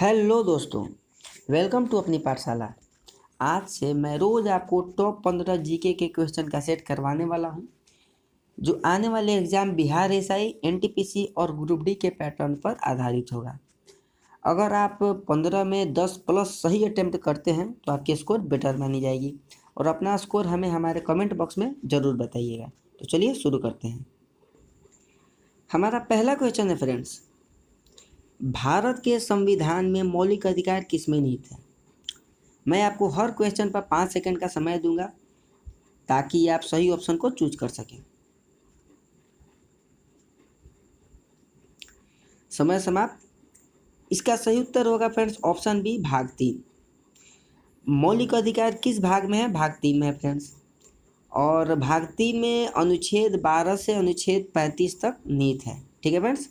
Hello दोस्तों, welcome to अपनी पाठशाला। आज से मैं रोज़ आपको टॉप 15 जीके के क्वेश्चन का सेट करवाने वाला हूं, जो आने वाले एग्ज़ाम बिहार एसआई, एनटीपीसी और ग्रुप डी के पैटर्न पर आधारित होगा। अगर आप 15 में 10 प्लस सही अटेम्प्ट करते हैं तो आपकी स्कोर बेटर मानी जाएगी और अपना स्कोर हमें हमारे कमेंट बॉक्स में ज़रूर बताइएगा। तो चलिए शुरू करते हैं। हमारा पहला क्वेश्चन है फ्रेंड्स, भारत के संविधान में मौलिक अधिकार किसमें निहित है? मैं आपको हर क्वेश्चन पर 5 सेकंड का समय दूंगा ताकि आप सही ऑप्शन को चूज कर सकें। समय समाप्त। इसका सही उत्तर होगा फ्रेंड्स ऑप्शन बी, भाग 3। मौलिक अधिकार किस भाग में है? भाग 3 में है फ्रेंड्स। और भाग 3 में अनुच्छेद 12 से अनुच्छेद 35 तक निहित है। ठीक है फ्रेंड्स।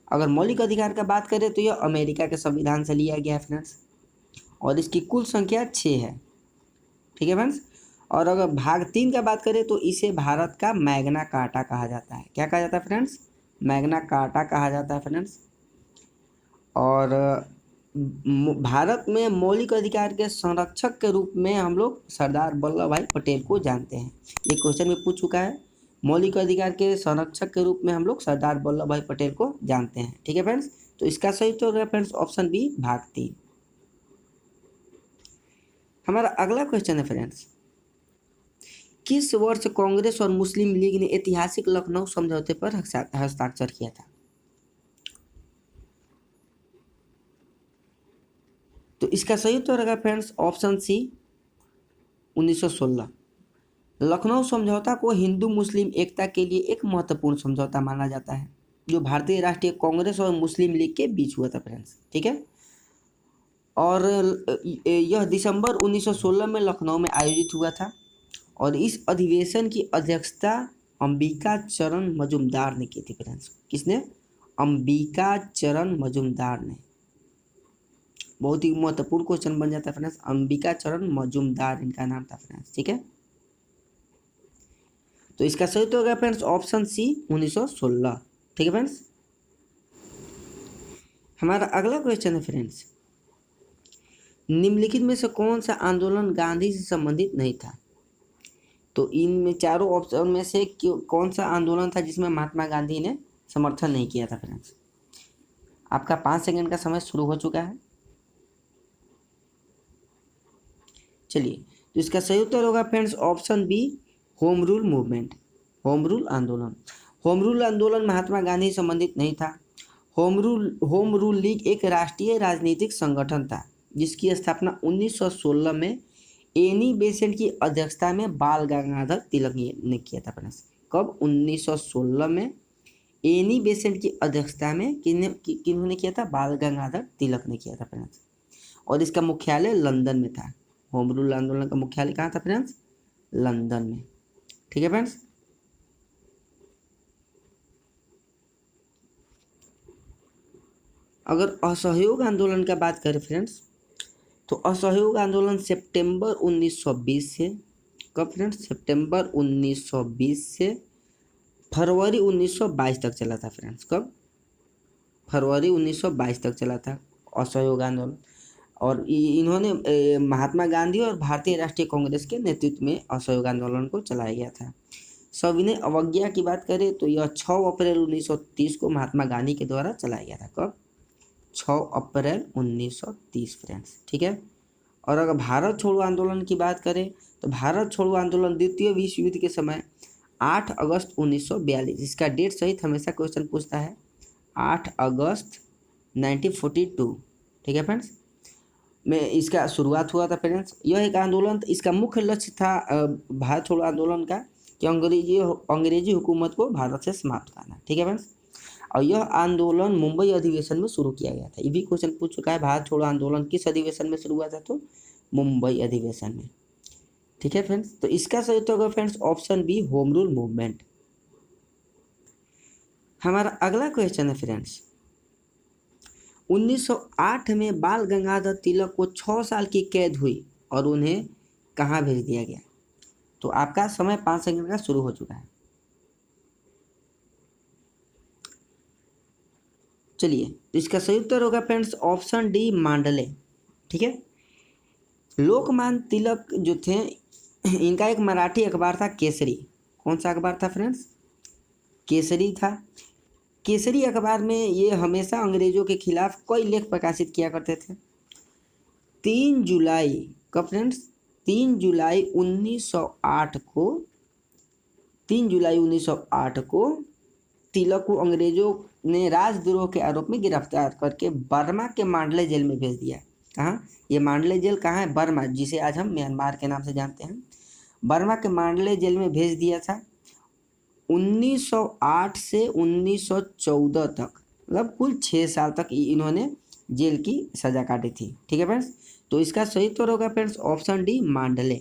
अगर मौलिक अधिकार का बात करें तो यह अमेरिका के संविधान से लिया गया है फ्रेंड्स, और इसकी कुल संख्या 6 है। ठीक है फ्रेंड्स। और अगर भाग 3 का बात करें तो इसे भारत का मैग्ना कार्टा कहा जाता है। क्या कहा जाता है फ्रेंड्स? मैग्ना कार्टा कहा जाता है फ्रेंड्स। और भारत में मौलिक अधिकार के संरक्षक के रूप में हम लोग सरदार वल्लभ भाई पटेल को जानते हैं। ये क्वेश्चन में पूछ चुका है। मौलिक अधिकार के संरक्षक के रूप में हम लोग सरदार वल्लभ भाई पटेल को जानते हैं। ठीक है फ्रेंड्स। तो इसका सही उत्तर होगा फ्रेंड्स ऑप्शन बी, भाग 3। हमारा अगला क्वेश्चन है फ्रेंड्स, किस वर्ष कांग्रेस और मुस्लिम लीग ने ऐतिहासिक लखनऊ समझौते पर हस्ताक्षर किया था? तो इसका सही उत्तर होगा फ्रेंड्स ऑप्शन सी, 1916। लखनऊ समझौता को हिंदू मुस्लिम एकता के लिए एक महत्वपूर्ण समझौता माना जाता है, जो भारतीय राष्ट्रीय कांग्रेस और मुस्लिम लीग के बीच हुआ था फ्रेंड्स। ठीक है। और यह दिसंबर 1916 में लखनऊ में आयोजित हुआ था, और इस अधिवेशन की अध्यक्षता अंबिका चरण मजूमदार ने की थी फ्रेंड्स। किसने? अंबिका चरण मजूमदार ने। बहुत ही महत्वपूर्ण क्वेश्चन बन जाता है फ्रेंड्स। अंबिका चरण मजूमदार इनका नाम था फ्रेंड्स। ठीक है। तो इसका सही उत्तर होगा फ्रेंड्स ऑप्शन सी, 1916। ठीक है फ्रेंड्स। हमारा अगला क्वेश्चन है फ्रेंड्स, निम्नलिखित में से कौन सा आंदोलन गांधी से संबंधित नहीं था? तो इन चारों ऑप्शन में से कौन सा आंदोलन था जिसमें महात्मा गांधी ने समर्थन नहीं किया था फ्रेंड्स? आपका 5 सेकंड का समय शुरू हो चुका है। चलिए, तो इसका सही उत्तर होगा friends option B, home rule movement, home rule आंदोलन। होम रूल आंदोलन महात्मा गांधी से संबंधित नहीं था। होम रूल लीग एक राष्ट्रीय राजनीतिक संगठन था जिसकी स्थापना 1916 में एनी बेसेंट की अध्यक्षता में बाल गंगाधर तिलक ने किया था फ्रेंड्स। कब? 1916 में एनी बेसेंट की अध्यक्षता में किन्होंने किया था? बाल गंगाधर तिलक ने किया था फ्रेंड्स। और इसका मुख्यालय लंदन में था। होम रूल आंदोलन का मुख्यालय कहाँ था फ्रेंड्स? लंदन में। ठीक है फ्रेंड्स। अगर असहयोग आंदोलन का बात करें फ्रेंड्स, तो असहयोग आंदोलन सितंबर 1920 से, कब फ्रेंड्स? सितंबर 1920 से फरवरी 1922 तक चला था फ्रेंड्स। कब? फरवरी 1922 तक चला था असहयोग आंदोलन। और इन्होंने महात्मा गांधी और भारतीय राष्ट्रीय कांग्रेस के नेतृत्व में असहयोग आंदोलन को चलाया गया था। सविनय अवज्ञा की बात करें तो यह 6 अप्रैल 1930 को महात्मा गांधी के द्वारा चलाया गया था। कब? 6 अप्रैल 1930 फ्रेंड्स। ठीक है। और अगर भारत छोड़ो आंदोलन की बात करें तो भारत छोड़ो आंदोलन द्वितीय विश्व युद्ध के समय 8 अगस्त 1942, इसका डेट सहित हमेशा क्वेश्चन पूछता है, 8 अगस्त 1942। ठीक है फ्रेंड्स, में इसका शुरुआत हुआ था फ्रेंड्स। यह एक आंदोलन, इसका मुख्य लक्ष्य था भारत छोड़ो आंदोलन का कि अंग्रेजी हुकूमत को भारत से समाप्त करना। ठीक है फ्रेंड्स। और यह आंदोलन मुंबई अधिवेशन में शुरू किया गया था। ये भी क्वेश्चन पूछ चुका है, भारत छोड़ो आंदोलन किस अधिवेशन में शुरू हुआ था? तो मुंबई अधिवेशन में। ठीक है फ्रेंड्स। तो इसका सही उत्तर होगा friends option B, home rule movement. हमारा अगला क्वेश्चन है फ्रेंड्स, 1908 में बाल गंगाधर तिलक को 6 साल की कैद हुई और उन्हें कहाँ भेज दिया गया? तो आपका समय 5 सेकंड का शुरू हो चुका है। चलिए, तो इसका सही उत्तर होगा फ्रेंड्स ऑप्शन डी मांडले। ठीक है, लोकमान्य तिलक जो थे इनका एक मराठी अखबार था केसरी। कौन सा अखबार था फ्रेंड्स? केसरी था। केसरी अखबार में ये हमेशा अंग्रेजों के खिलाफ कई लेख प्रकाशित किया करते थे। 3 जुलाई कब फ्रेंड्स? 3 जुलाई 1908 को 3 जुलाई 1908 को तिलक को अंग्रेजों ने राजद्रोह के आरोप में गिरफ्तार करके बर्मा के मांडले जेल में भेज दिया। कहाँ? ये मांडले जेल कहाँ है? बर्मा, जिसे आज हम म्यांमार के नाम से जानते हैं। बर्मा के मांडले जेल में भेज दिया था। 1908 से 1914 तक, मतलब कुल 6 साल तक इन्होंने जेल की सजा काटी थी। ठीक है फ्रेंड्स, तो इसका सही उत्तर होगा फ्रेंड्स ऑप्शन डी मांडले।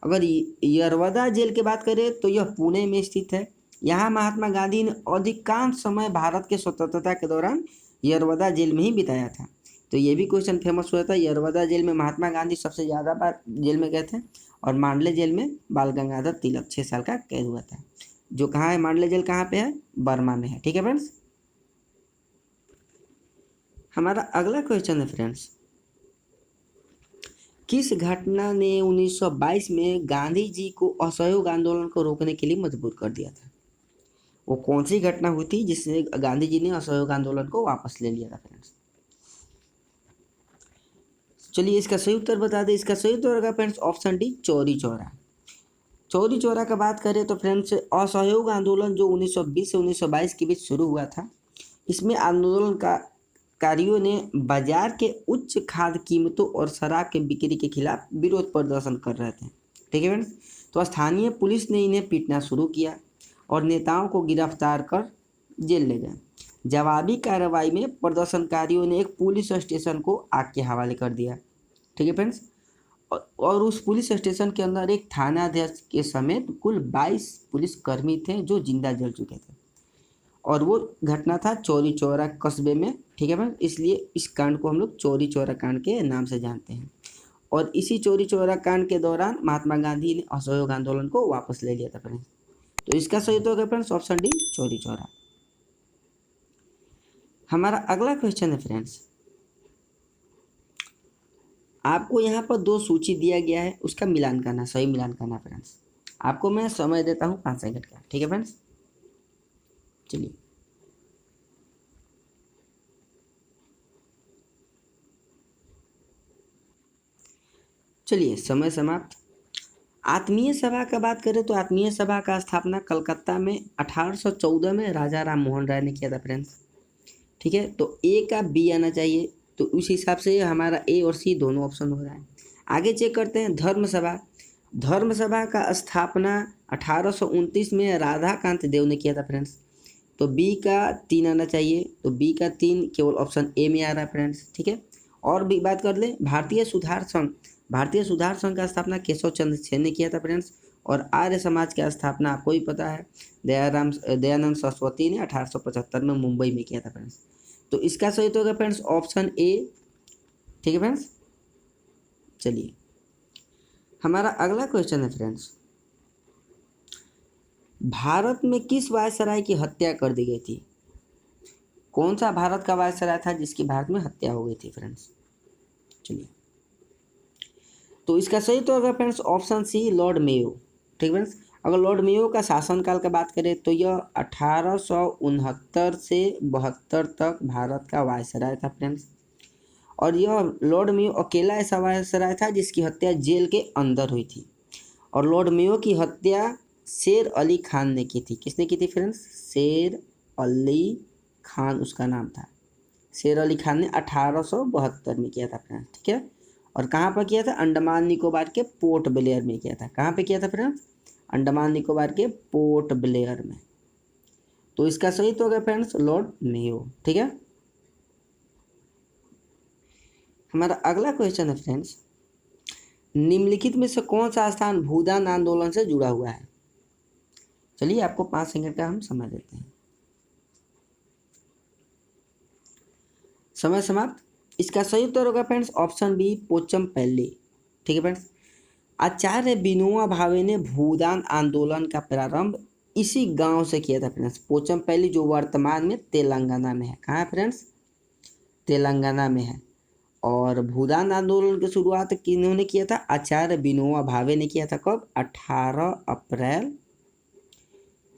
अगर यरवदा जेल की बात करें तो यह पुणे में स्थित है। यहाँ महात्मा गांधी ने अधिकांश समय भारत के स्वतंत्रता के दौरान यरवदा जेल में ही बिताया था। तो ये भी क्वेश्चन फेमस हुआ था, यरवदा जेल में महात्मा गांधी सबसे ज़्यादा बार जेल में गए थे, और मांडले जेल में बाल गंगाधर तिलक 6 साल का कैद हुआ था। जो कहाँ है मांडले जेल? कहाँ पे है? बर्मा में है। ठीक है फ्रेंड्स, हमारा अगला क्वेश्चन है फ्रेंड्स, किस घटना ने 1922 में गांधी जी को असहयोग आंदोलन को रोकने के लिए मजबूर कर दिया था? वो कौन सी घटना हुई थी जिससे गांधी जी ने असहयोग आंदोलन को वापस ले लिया था फ्रेंड्स? चलिए, इसका सही उत्तर बता दें। इसका सही उत्तर होगा friends option D Chauri Chaura. Chauri Chaura का बात करें तो फ्रेंड्स असहयोग आंदोलन जो 1920 से 1922 के बीच शुरू हुआ था, इसमें आंदोलनकारियों ने बाजार के उच्च खाद्य कीमतों और शराब के बिक्री के खिलाफ विरोध प्रदर्शन कर रहे थे। ठीक है फ्रेंड्स, तो स्थानीय पुलिस ने इन्हें पीटना शुरू किया और नेताओं को गिरफ्तार कर जेल ले गए। जवाबी कार्रवाई में प्रदर्शनकारियों ने एक पुलिस स्टेशन को आग के हवाले कर दिया। ठीक है फ्रेंड्स, और उस पुलिस स्टेशन के अंदर एक थानाध्यक्ष के समेत कुल 22 पुलिसकर्मी थे जो जिंदा जल चुके थे, और वो घटना था चौरी चौरा कस्बे में। ठीक है फ्रेंड्स, इसलिए इस कांड को हम लोग चौरी चौरा कांड के नाम से जानते हैं। और इसी चौरी चौरा कांड के दौरान महात्मा गांधी ने असहयोग आंदोलन को वापस ले लिया था फ्रेंड्स। तो इसका सही उत्तर होगा friends option D Chauri Chaura. हमारा अगला क्वेश्चन है फ्रेंड्स, आपको यहाँ पर 2 सूची दिया गया है, उसका मिलान करना, सही मिलान करना फ्रेंड्स। आपको मैं समय देता हूँ 5 सेकंड का। ठीक है फ्रेंड्स, चलिए, समय समाप्त। आत्मीय सभा का बात करें तो आत्मीय सभा का स्थापना कलकत्ता में 1814 में राजा राम मोहन राय ने किया था फ्रेंड्स। ठीक है, तो ए का बी आना चाहिए, तो उस हिसाब से हमारा ए और सी दोनों ऑप्शन हो रहा है। आगे चेक करते हैं धर्म सभा। धर्म सभा का स्थापना 1829 में राधाकांत देव ने किया था फ्रेंड्स। तो बी का 3 आना चाहिए, तो बी का 3 केवल ऑप्शन ए में आ रहा है फ्रेंड्स। ठीक है, और भी बात कर लें भारतीय सुधार संघ। भारतीय सुधार संघ का स्थापना केशव चंद्र सेन ने किया था फ्रेंड्स। और आर्य समाज की स्थापना आपको ही पता है दयानंद सरस्वती ने 1875 में मुंबई में किया था फ्रेंड्स। तो इसका सही तो होगा फ्रेंड्स ऑप्शन ए। ठीक है फ्रेंड्स, चलिए, हमारा अगला क्वेश्चन है फ्रेंड्स, भारत में किस वायसराय की हत्या कर दी गई थी? कौन सा भारत का वायसराय था जिसकी भारत में हत्या हो गई थी फ्रेंड्स? चलिए, तो इसका सही तो होगा friends option C Lord Mayo. ठीक फ्रेंड्स, अगर लॉर्ड मेयो का शासनकाल का बात करें तो यह 1869 से 72 तक भारत का वायसराय था फ्रेंड्स। और यह लॉर्ड मेयो अकेला ऐसा वायसराय था जिसकी हत्या जेल के अंदर हुई थी। और लॉर्ड मेयो की हत्या शेर अली खान ने की थी। किसने की थी फ्रेंड्स? शेर अली खान उसका नाम था। शेर अली खान ने 1872 में किया था फ्रेंड्स। ठीक है, और कहाँ पर किया था? अंडमान निकोबार के पोर्ट ब्लेयर में किया था। कहाँ पे किया था फ्रेंड्स? अंडमान निकोबार के पोर्ट ब्लेयर में। तो इसका सही तो होगा फ्रेंड्स लॉर्ड मेयो। ठीक है, हमारा अगला क्वेश्चन है फ्रेंड्स, निम्नलिखित में से कौन सा स्थान भूदान आंदोलन से जुड़ा हुआ है? चलिए, आपको 5 सेकंड का हम समय देते हैं। समय समाप्त। इसका सही उत्तर होगा फ्रेंड्स ऑप्शन बी पोचमपल्ली। ठीक है फ्रेंड्स, आचार्य विनोबा भावे ने भूदान आंदोलन का प्रारंभ इसी गांव से किया था फ्रेंड्स। पोचमपल्ली जो वर्तमान में तेलंगाना में है, कहाँ है फ्रेंड्स? तेलंगाना में है। और भूदान आंदोलन की शुरुआत किन्होंने किया था? आचार्य विनोबा भावे ने किया था। कब? 18 अप्रैल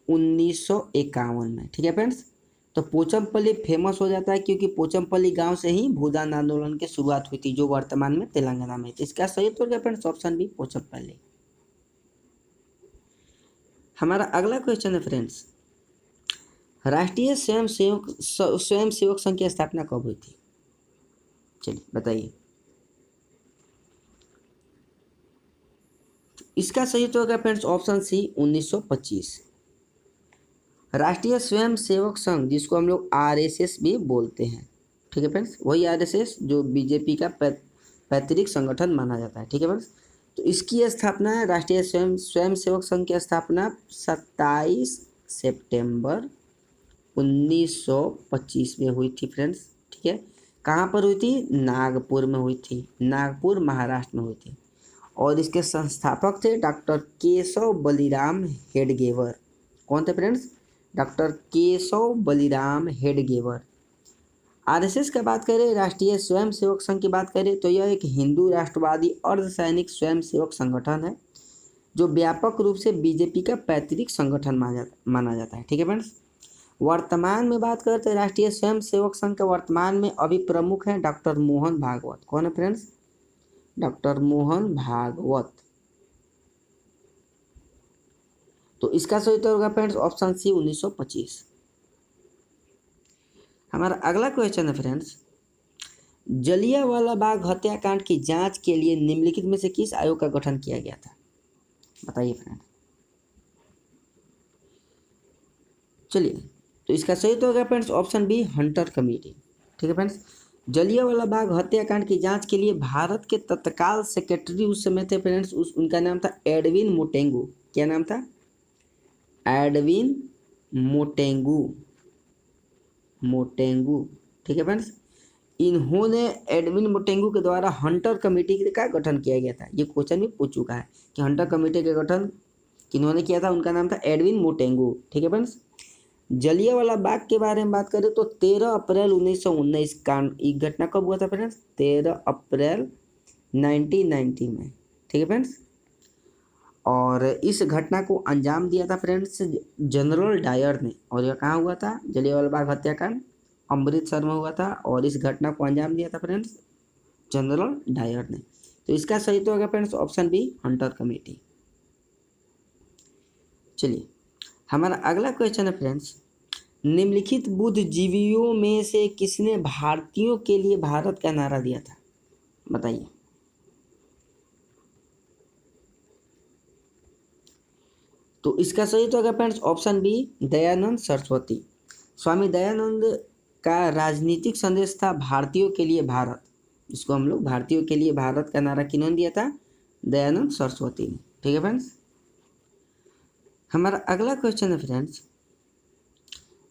1951 में। ठीक है फ्रेंड्स। तो पोचमपल्ली फेमस हो जाता है क्योंकि पोचमपल्ली गांव से ही भूदान आंदोलन की शुरुआत हुई थी जो वर्तमान में तेलंगाना में। तो इसका सही उत्तर क्या फ्रेंड्स? Option B, Pochampally. हमारा अगला क्वेश्चन है फ्रेंड्स, राष्ट्रीय स्वयंसेवक संघ की स्थापना कब हुई थी? चलिए बताइए। इसका सही उत्तर होगा फ्रेंड्स ऑप्शन सी, 1925। राष्ट्रीय स्वयंसेवक संघ जिसको हम लोग आरएसएस भी बोलते हैं। ठीक है फ्रेंड्स, वही आरएसएस जो बीजेपी का पैतृक संगठन माना जाता है। ठीक है फ्रेंड्स। तो इसकी स्थापना है, राष्ट्रीय स्वयंसेवक संघ की स्थापना 27 सितंबर 1925 में हुई थी फ्रेंड्स। ठीक है। कहाँ पर हुई थी? नागपुर में हुई थी। नागपुर महाराष्ट्र में हुई थी। और इसके संस्थापक थे डॉक्टर केशव बलिराम हेडगेवर। कौन थे friends? Doctor Keshav Baliram Hedgewar. RSS की बात करें, राष्ट्रीय स्वयंसेवक संघ की बात करें, तो यह एक हिंदू राष्ट्रवादी अर्धसैनिक स्वयंसेवक संगठन है जो व्यापक रूप से बीजेपी का पैतृक संगठन माना जाता है। ठीक है फ्रेंड्स। वर्तमान में बात करते हैं राष्ट्रीय स्वयंसेवक संघ के वर्तमान में अभी प्रमुख हैं डॉक्टर मोहन भागवत। कौन है फ्रेंड्स? डॉक्टर मोहन भागवत। तो इसका सही उत्तर होगा फ्रेंड्स ऑप्शन सी, 1925। हमारा अगला क्वेश्चन है फ्रेंड्स, जलियांवाला बाग हत्याकांड की जांच के लिए निम्नलिखित में से किस आयोग का गठन किया गया था? बताइए फ्रेंड्स। चलिए, तो इसका सही उत्तर होगा friends option B, Hunter committee. ठीक है फ्रेंड्स। जलियांवाला बाग हत्याकांड की जांच के लिए भारत के तत्काल सेक्रेटरी उस समय थे फ्रेंड्स, उनका नाम था एडविन मोटेंगू। क्या नाम था? एडविन मोटेंगू। ठीक है फ्रेंड्स। इन्होंने एडविन मोटेंगू के द्वारा हंटर कमेटी का गठन किया गया था। ये क्वेश्चन भी पूछ चुका है कि हंटर कमेटी का गठन किन्होंने किया था। उनका नाम था एडविन मोटेंगू। ठीक है फ्रेंड्स। जलियांवाला बाग के बारे में बात करें तो 13 अप्रैल 1919 कांड, एक घटना कब हुआ था फ्रेंड्स? 13 अप्रैल 1990 में। ठीक है फ्रेंड्स। और इस घटना को अंजाम दिया था फ्रेंड्स जनरल डायर ने। और यह कहाँ हुआ था? जलियांवाला बाग हत्याकांड अमृतसर में हुआ था और इस घटना को अंजाम दिया था फ्रेंड्स जनरल डायर ने। तो इसका सही तो होगा friends option B, Hunter committee. चलिए, हमारा अगला क्वेश्चन है फ्रेंड्स, निम्नलिखित बुद्धिजीवियों में से किसने भारतीयों के लिए भारत का नारा दिया था? बताइए। तो इसका सही तो होगा friends option B, Dayanand Saraswati. Swami Dayanand का राजनीतिक संदेश था भारतीयों के लिए भारत, जिसको हम लोग भारतीयों के लिए भारत का नारा किन्होंने दिया था? दयानंद सरस्वती ने। ठीक है फ्रेंड्स। हमारा अगला क्वेश्चन है फ्रेंड्स,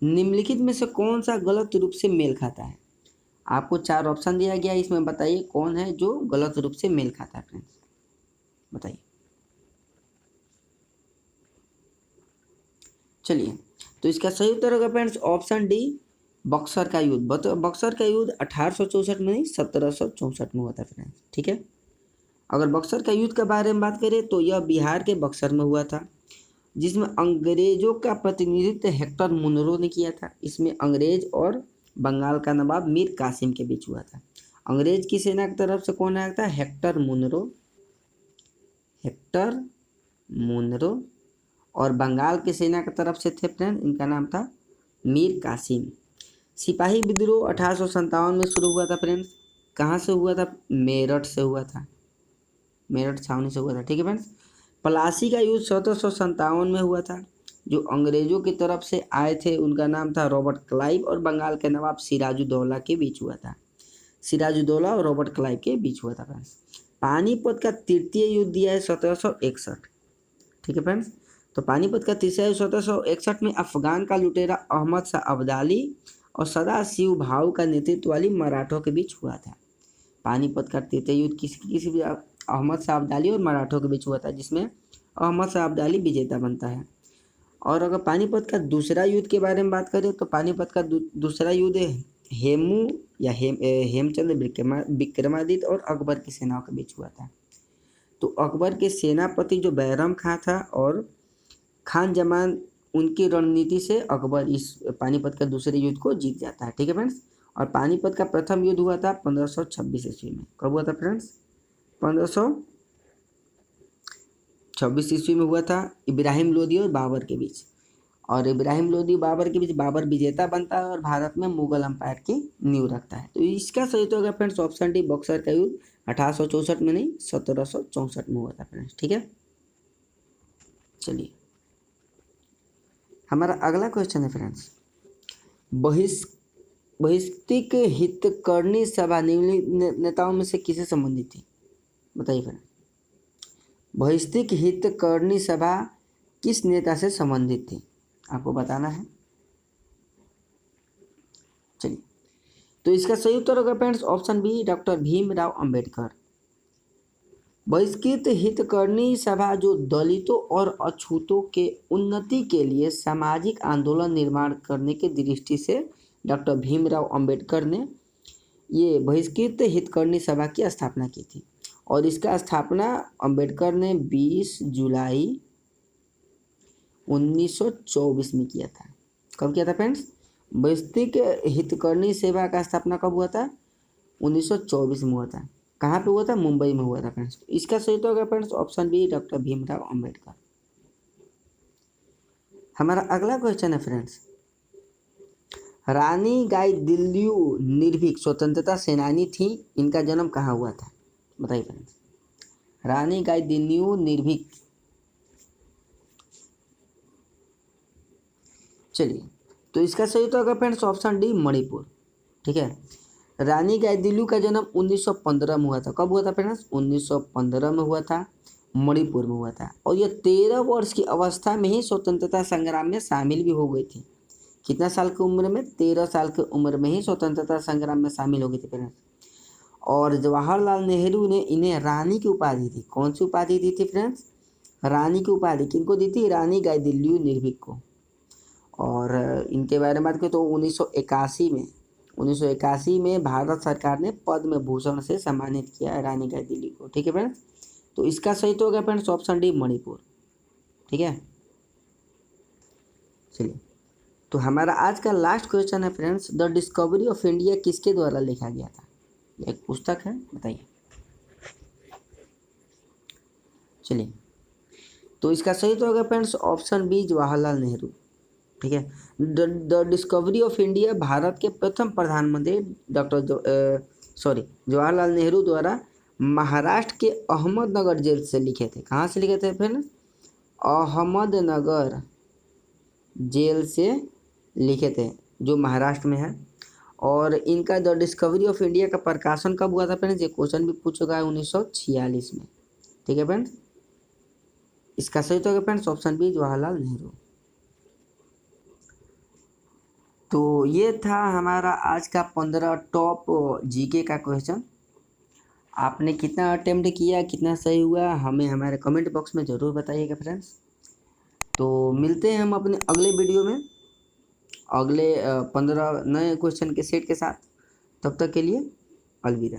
निम्नलिखित में से कौन सा गलत रूप से मेल खाता है? आपको 4 ऑप्शन दिया गया, इसमें बताइए कौन है जो गलत रूप से मेल खाता है फ्रेंड्स। बताइए। चलिए, तो इसका सही उत्तर होगा फ्रेंड्स ऑप्शन डी, बक्सर का युद्ध। बक्सर का युद्ध 1864 में नहीं 1764 में हुआ था फ्रेंड्स। ठीक है। अगर बक्सर का युद्ध के बारे में बात करें तो यह बिहार के बक्सर में हुआ था, जिसमें अंग्रेजों का प्रतिनिधित्व हेक्टर मुनरो ने किया था। इसमें अंग्रेज और बंगाल का नवाब मीर कासिम के बीच हुआ था। अंग्रेज की सेना की तरफ से कौन आया था? Hector Munro. और बंगाल की सेना की तरफ से थे फ्रेंड, इनका नाम था मीर कासिम। सिपाही विद्रोह 1857 में शुरू हुआ था फ्रेंड्स। कहाँ से हुआ था? मेरठ से हुआ था, मेरठ छावनी से हुआ था। ठीक है फ्रेंड्स। प्लासी का युद्ध 1757 में हुआ था। जो अंग्रेजों की तरफ से आए थे उनका नाम था रॉबर्ट क्लाइव और बंगाल के नवाब सिराजुद्दौला के बीच हुआ था। सिराजुद्दौला और रॉबर्ट क्लाइव के बीच हुआ था फ्रेंड्स। पानीपत का तृतीय युद्ध दिया है 1761। ठीक है फ्रेंड्स। तो पानीपत का तीसरा युद्ध 1761 में अफगान का लुटेरा अहमद शाह अब्दाली और सदाशिव भाऊ का नेतृत्व वाली मराठों के बीच हुआ था। पानीपत का तृतीय युद्ध किसी अहमद शाह अब्दाली और मराठों के बीच हुआ था, जिसमें अहमद शाह अब्दाली विजेता बनता है। और अगर पानीपत का दूसरा युद्ध के बारे में बात करें तो पानीपत का दूसरा युद्ध हेमू या हेमचंद विक्रमादित्य और अकबर की सेनाओं के बीच हुआ था। तो अकबर के सेनापति जो बैरम खां था और खान जमान, उनकी रणनीति से अकबर इस पानीपत का दूसरे युद्ध को जीत जाता है। ठीक है फ्रेंड्स। और पानीपत का प्रथम युद्ध हुआ था 1526 ईस्वी में। कब हुआ था फ्रेंड्स? 1526 ईस्वी में हुआ था, इब्राहिम लोदी और बाबर के बीच। और इब्राहिम लोदी बाबर के बीच बाबर विजेता बनता है और भारत में मुगल अंपायर की नींव रखता है। तो इसका सही उत्तर होगा फ्रेंड्स ऑप्शन डी, बक्सर का युद्ध 1864 में नहीं 1764 में हुआ था फ्रेंड्स। ठीक है, चलिए हमारा अगला क्वेश्चन है फ्रेंड्स, बहिष्कृत हितकर्णी सभा निम्नलिखित नेताओं में से किसे संबंधित थी? बताइए फ्रेंड्स, बहिष्कृत हितकर्णी सभा किस नेता से संबंधित थी? आपको बताना है। चलिए, तो इसका सही उत्तर होगा friends option B, doctor Bhimrao Ambedkar. Bahishkrit Hitkarini सभा जो दलितों और अछूतों के उन्नति के लिए सामाजिक आंदोलन निर्माण करने की दृष्टि से डॉक्टर भीमराव अंबेडकर ने ये बहिष्कृत हितकर्णी सभा की स्थापना की थी। और इसका स्थापना अंबेडकर ने 20 जुलाई 1924 में किया था। कब किया था फ्रेंड्स? बहिष्कृत हितकर्णी सभा का स्थापना कब हुआ था? 1924 में हुआ था। कहाँ पे हुआ था? मुंबई में हुआ था फ्रेंड्स। इसका सही तो होगा friends option B, doctor Bhimrao Ambedkar. हमारा अगला क्वेश्चन है फ्रेंड्स, रानी गाइदिन्यू निर्भीक स्वतंत्रता सेनानी थी, इनका जन्म कहाँ हुआ था? बताइए फ्रेंड्स, रानी गाइदिन्यू निर्भीक। चलिए, तो इसका सही तो होगा फ्रेंड्स ऑप्शन डी, मणिपुर। ठीक है, रानी गाइदिन्यू का जन्म 1915 में हुआ था। कब हुआ था फ्रेंड्स? 1915 में हुआ था, मणिपुर में हुआ था। और यह 13 वर्ष की अवस्था में ही स्वतंत्रता संग्राम में शामिल भी हो गई थी। कितना साल की उम्र में? 13 साल की उम्र में ही स्वतंत्रता संग्राम में शामिल हो गई थी फ्रेंड्स। और जवाहरलाल नेहरू ने इन्हें रानी की उपाधि दी। कौन सी उपाधि दी थी फ्रेंड्स? रानी की उपाधि किनको दी थी? रानी गाइदिन्यू निर्भीक को। और इनके बारे में बात करें तो 1981 में भारत सरकार ने पद्म भूषण से सम्मानित किया रानी गाइदिन्यू को। ठीक है फ्रेंड्स, तो इसका सही तो होगा फ्रेंड्स ऑप्शन डी, मणिपुर। ठीक है, चलिए, तो हमारा आज का लास्ट क्वेश्चन है friends, the discovery of India किसके द्वारा लिखा गया था? एक पुस्तक है, बताइए। चलिए, तो इसका सही तो होगा friends option B, Jawaharlal Nehru. ठीक है, the discovery of India Bharat के प्रथम प्रधानमंत्री जवाहरलाल नेहरू द्वारा महाराष्ट्र के अहमदनगर जेल से लिखे थे। कहाँ से लिखे थे फ्रेंड्स? अहमदनगर जेल से लिखे थे, जो महाराष्ट्र में है। और इनका द डिस्कवरी ऑफ इंडिया का प्रकाशन कब हुआ था फ्रेंड्स? ये क्वेश्चन भी पूछ चुका है 1946 में। ठीक है फ्रेंड्स, इसका सही तो होगा friends option B, Jawaharlal Nehru. तो ये था हमारा आज का 15 टॉप जीके का क्वेश्चन। आपने कितना अटेम्प्ट किया, कितना सही हुआ, हमें हमारे कमेंट बॉक्स में ज़रूर बताइएगा फ्रेंड्स। तो मिलते हैं हम अपने अगले वीडियो में अगले 15 नए क्वेश्चन के सेट के साथ। तब तक के लिए अलविदा।